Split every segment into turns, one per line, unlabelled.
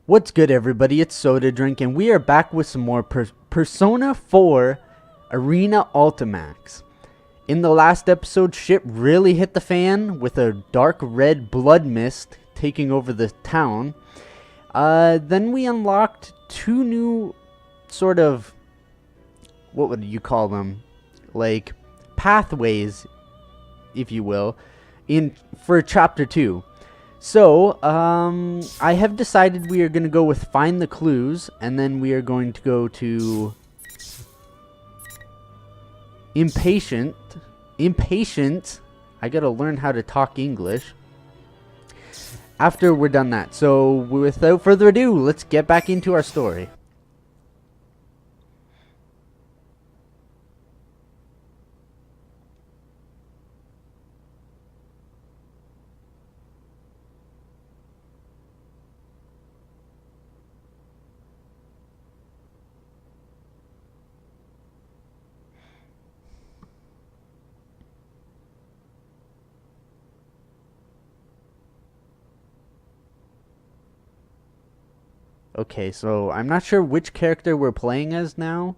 What's good, everybody? It's SodaDrink, and we are back with some more Persona 4 Arena Ultimax. In the last episode, shit really hit the fan with a dark red blood mist taking over the town. Then we unlocked two new sort of, what would you call them? Like, pathways, if you will, for Chapter 2. So, I have decided we are going to go with Find the Clues, and then we are going to go to Impatient. I gotta learn how to talk English after we're done that. So, without further ado, let's get back into our story. Okay, so I'm not sure which character we're playing as now,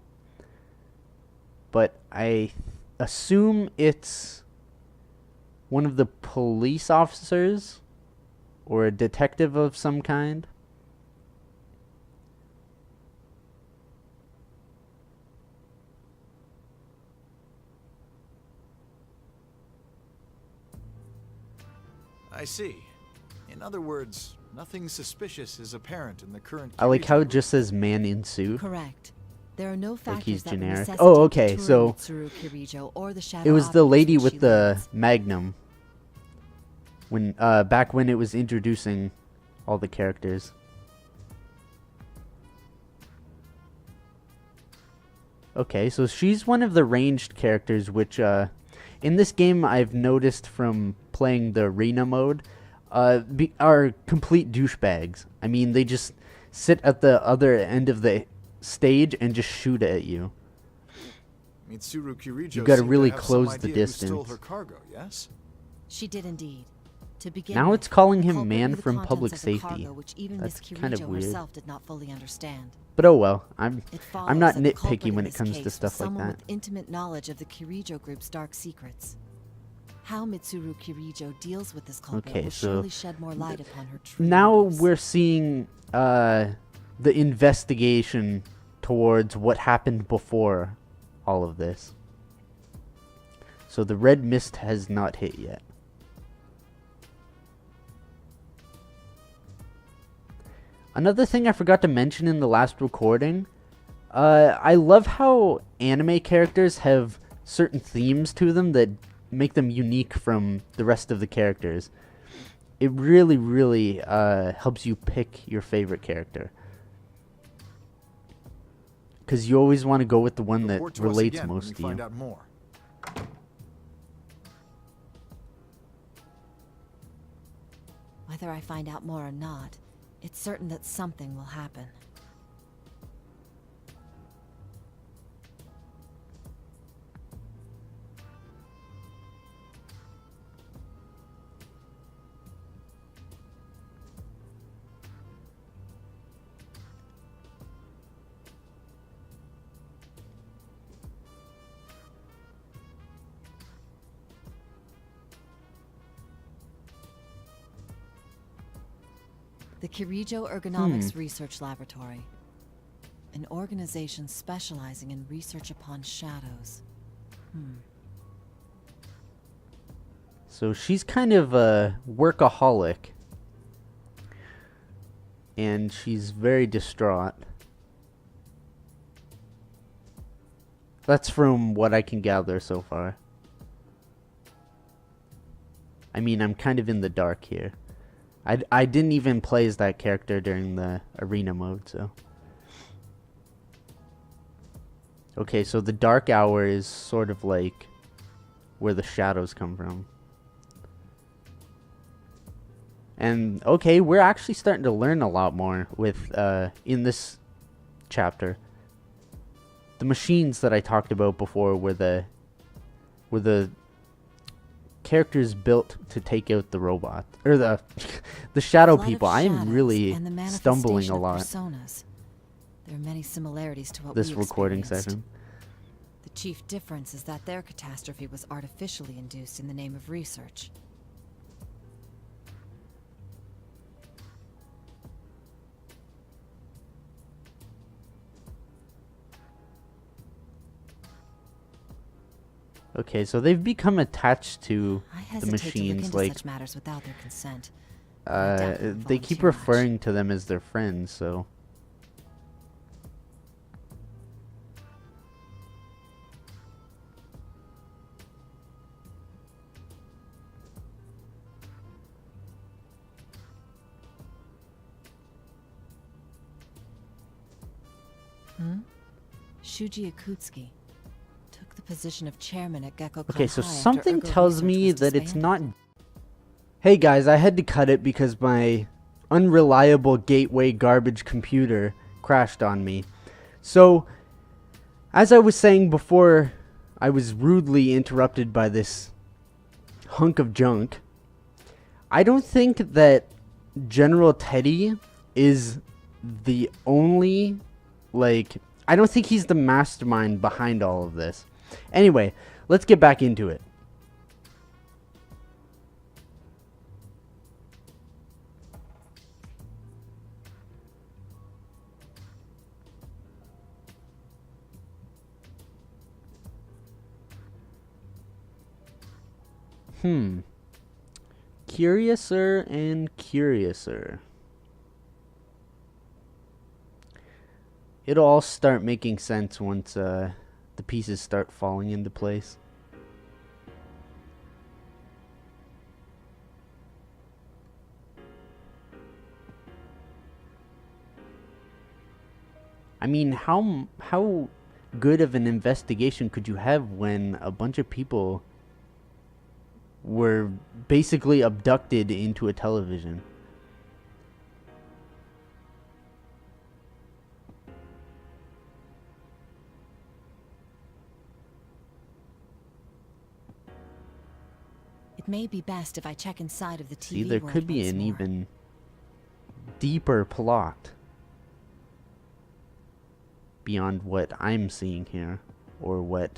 but I assume it's one of the police officers or a detective of some kind.
I see. In other words, nothing suspicious is apparent in the current.
I like how it just says man in suit.
Correct. There are no factors
Like he's
that
generic.
would
Oh, okay,
necessitate
so
Mitsuru Kirijo or the
it was the
shadow
lady
objects
with
which
the
she leads.
magnum when back when it was introducing all the characters. Okay, so she's one of the ranged characters, which in this game I've noticed from playing the arena mode are complete douchebags. I mean, they just sit at the other end of the stage and just shoot at you.
Mitsuru Kirijo
You gotta
seemed
really
to have
close
some
the
idea who stole
distance.
her cargo, yes?
She did indeed. To begin
Now
with,
it's calling
the
him
culprit
man
knew the
from
contents
public
of the
safety.
cargo, which even
That's
Miss
kind of
Kirijo
weird.
herself did not fully understand.
But oh well, I'm
It
not
follows that the culprit
nitpicky
in
when it
this
comes to
case
stuff
was
like
someone
that.
with intimate knowledge of the Kirijo group's dark secrets. How Mitsuru Kirijo deals with this culprit
Okay,
will
so
surely shed more light upon her true
now
motives.
we're seeing the investigation towards what happened before all of this. So the red mist has not hit yet. Another thing I forgot to mention in the last recording, I love how anime characters have certain themes to them that make them unique from the rest of the characters. It really, really helps you pick your favorite character. Because you always want to go with the one that
Report to us
relates
again when
most
you
to
find
you.
out more.
Whether I find out more or not, it's certain that something will happen. The Kirijo Ergonomics Research Laboratory. An organization specializing in research upon shadows.
So she's kind of a workaholic. And she's very distraught. That's from what I can gather so far. I mean, I'm kind of in the dark here. I didn't even play as that character during the arena mode, so. Okay, so the dark hour is sort of like where the shadows come from. And okay, we're actually starting to learn a lot more with in this chapter. The machines that I talked about before were the characters built to take out the robot or the the shadow
Flood of
people. I am
shadows
really
and the
stumbling
manifestation
a
of
lot
personas. There are many similarities to what
this
we
recording
experienced.
session.
The chief difference is that their catastrophe was artificially induced in the name of research.
Okay, so they've become attached to
I
the
hesitate to look
machines.
into
Like
such matters without their consent. I doubt they'll
they keep
volunteer much.
referring to them as their friends. So
Shuji Akutsuki took the position of chairman at Gecko
okay,
Con
so
High after
something
Ergo
tells
Research
me
was
that it's not.
disbanded.
Hey guys, I had to cut it because my unreliable gateway garbage computer crashed on me. So, as I was saying before, I was rudely interrupted by this hunk of junk. I don't think that General Teddy is the only, like, I don't think he's the mastermind behind all of this. Anyway, let's get back into it. Curiouser and curiouser. It'll all start making sense once the pieces start falling into place. I mean, how good of an investigation could you have when a bunch of people were basically abducted into a television?
It may be best if I check inside of the TV
See, there
world
could be
once
an
more.
even deeper plot beyond what I'm seeing here, or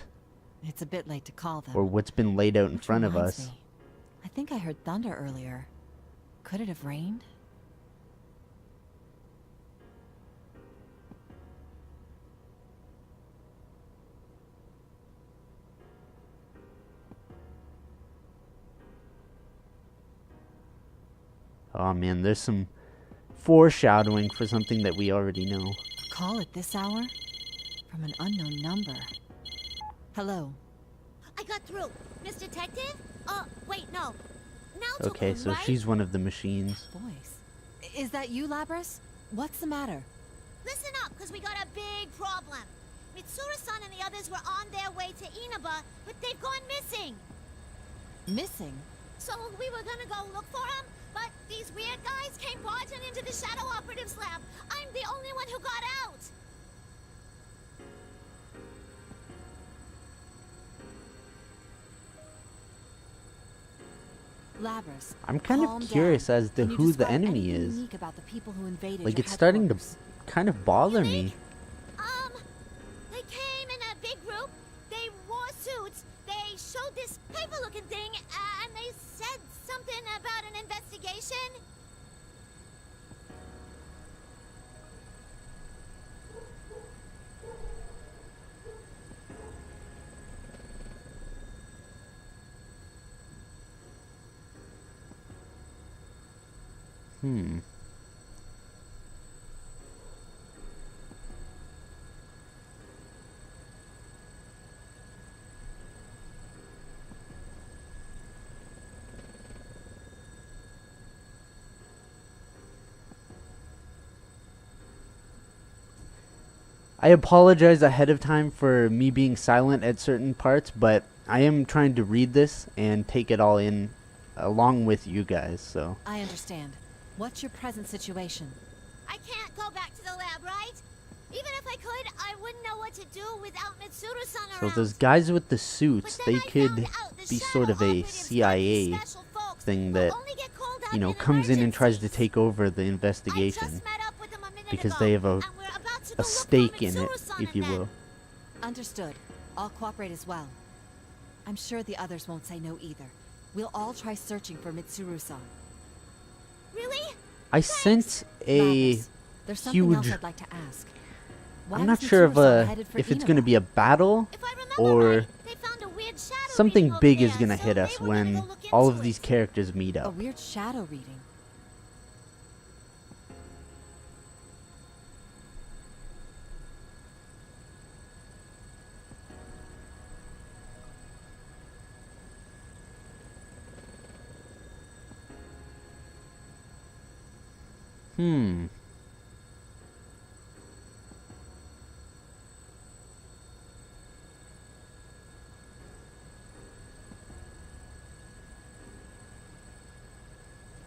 It's a bit late to call them.
what's been laid out in
Which
front of
reminds
us.
me, I think I heard thunder earlier. Could it have rained?
Oh man, there's some foreshadowing for something that we already know.
A call at this hour? From an unknown number. Hello.
I got through. Miss Detective? Wait, no. Now it's
Okay, so
right?
she's one of the machines.
Voice. Is that you, Labras? What's the matter?
Listen up, because we got a big problem. Mitsuru-san and the others were on their way to Inaba, but they've gone missing.
Missing?
So we were gonna go look for them, but these weird guys came barging into the Shadow Operatives lab. I'm the only one who got out.
Labras.
I'm kind
calm
of curious
down.
as to
Can you
who the
describe
enemy
anything
is.
unique about the people who invaded
Like,
your
it's starting to
headquarters?
kind of bother me.
Unique? They came in a big group. They wore suits. They showed this paper-looking thing, and they said something about an investigation.
I apologize ahead of time for me being silent at certain parts, but I am trying to read this and take it all in along with you guys, so.
I understand. What's your present situation?
I can't go back to the lab, right? Even if I could, I wouldn't know what to do without Mitsuru-san
So
around.
those guys with the suits,
But then
they
I
could
found out the
be
shadow
sort of a
operatives are
CIA
these special folks
thing
who
that,
only get called out
you know,
in
comes in and tries to
emergencies.
take over the
I
investigation
just met up with them a minute
because
ago,
they have
and we're about to go
a
look for
stake in it,
Mitsuru-san
if
and
you
them.
will.
Understood. I'll cooperate as well. I'm sure the others won't say no either. We'll all try searching for Mitsuru-san.
Really?
I sense a
Lavis, there's something else
huge.
I'd like to ask. Why
I'm not
was
sure if
Mitsuru-san headed for
if it's going to
Inaba?
be a battle
If I remember
or
right, they found a weird shadow
something
reading over
big is
there,
going to
so
hit
they
us
were gonna
when
go look
all
into
of these
it.
characters meet
A
up.
weird shadow reading.
Hmm.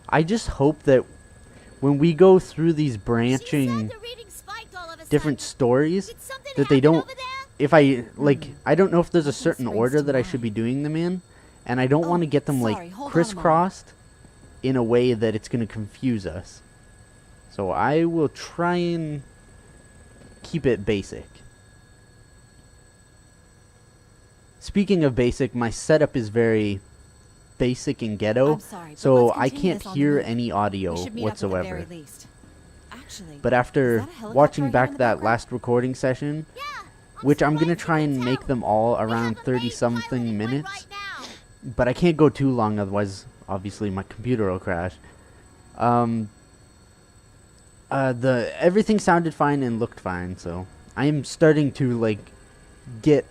I just hope that when we go through these
She said
branching
the reading spiked all of a
different
sudden.
stories,
Did something
that they
happen
don't,
over there?
if I, like, I don't know if there's a
Nothing
certain
springs
order
to
that I should be
mind.
doing them in, and I don't
Oh,
want to get them,
sorry,
like,
hold on a moment.
crisscrossed in a way that it's going to confuse us. So I will try and keep it basic. Speaking of basic, my setup is very basic and ghetto,
I'm sorry, but
so
let's
I
continue
can't
this on the
hear
move.
any audio
We should meet
whatsoever.
up at the very least. Actually,
But
is
after
that a helicopter
watching
I hear
back
in the
that
background?
last recording session,
Yeah,
which I'm
surprised
gonna
you
try
can
and
tell.
make them all
We
around
have a maid
30-something
piloting one
minutes,
right now.
but I can't go too long, otherwise, obviously, my computer will crash. Everything sounded fine and looked fine, so I am starting to, like, get,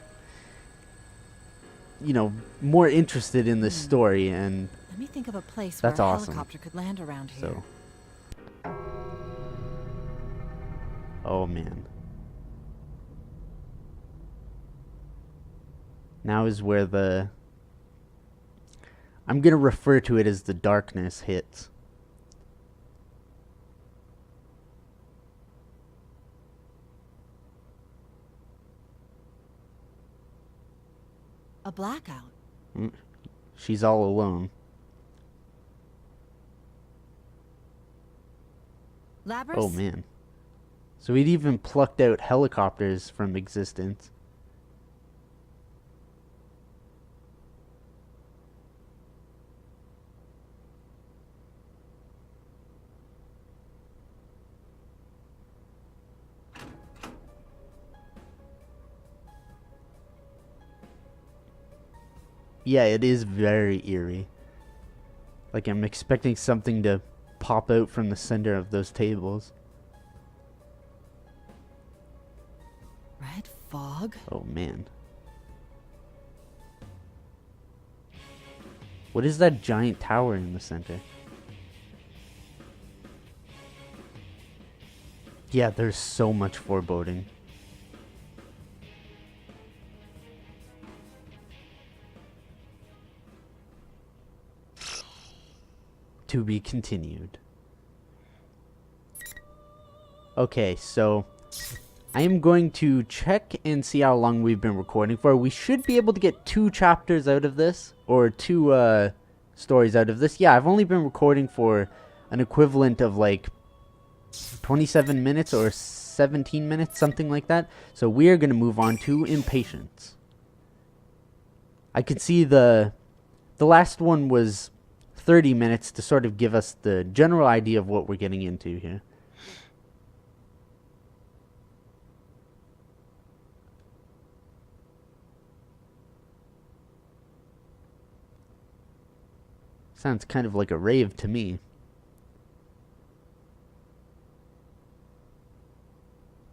you know, more interested in this story, and
Let me think of a place
That's
where a
awesome.
helicopter could land around here.
so. Oh, man. Now is where I'm gonna refer to it as the darkness hits.
A blackout.
She's all alone.
Labrys?
Oh, man. So he'd even plucked out helicopters from existence. Yeah, it is very eerie. Like, I'm expecting something to pop out from the center of those tables.
Red fog?
Oh, man. What is that giant tower in the center? Yeah, there's so much foreboding. To be continued. Okay, so I am going to check and see how long we've been recording for. We should be able to get 2 chapters out of this, or 2 stories out of this. Yeah, I've only been recording for an equivalent of like 27 minutes or 17 minutes, something like that. So we are going to move on to Impatience. I could see the last one was 30 minutes to sort of give us the general idea of what we're getting into here. Sounds kind of like a rave to me.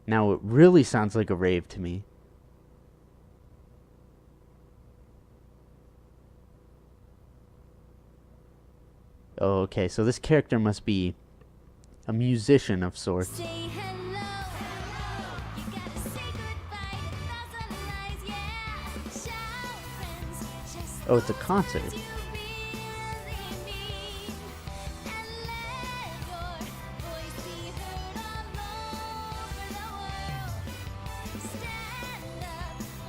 Now it really sounds like a rave to me. Oh, okay, so this character must be a musician of sorts.
Say hello. You gotta say goodbye to 1,000 lies, yeah. Shout friends, just
Oh, it's a concert.
what you really mean. And let your voice be heard all over the world.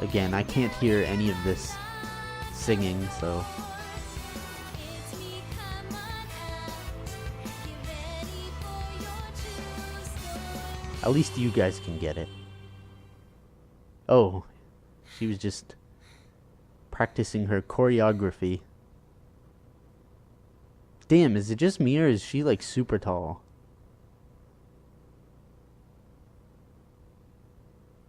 Again, I can't hear any of this singing, so... At least you guys can get it. Oh, she was just practicing her choreography. Damn, is it just me or is she like super tall?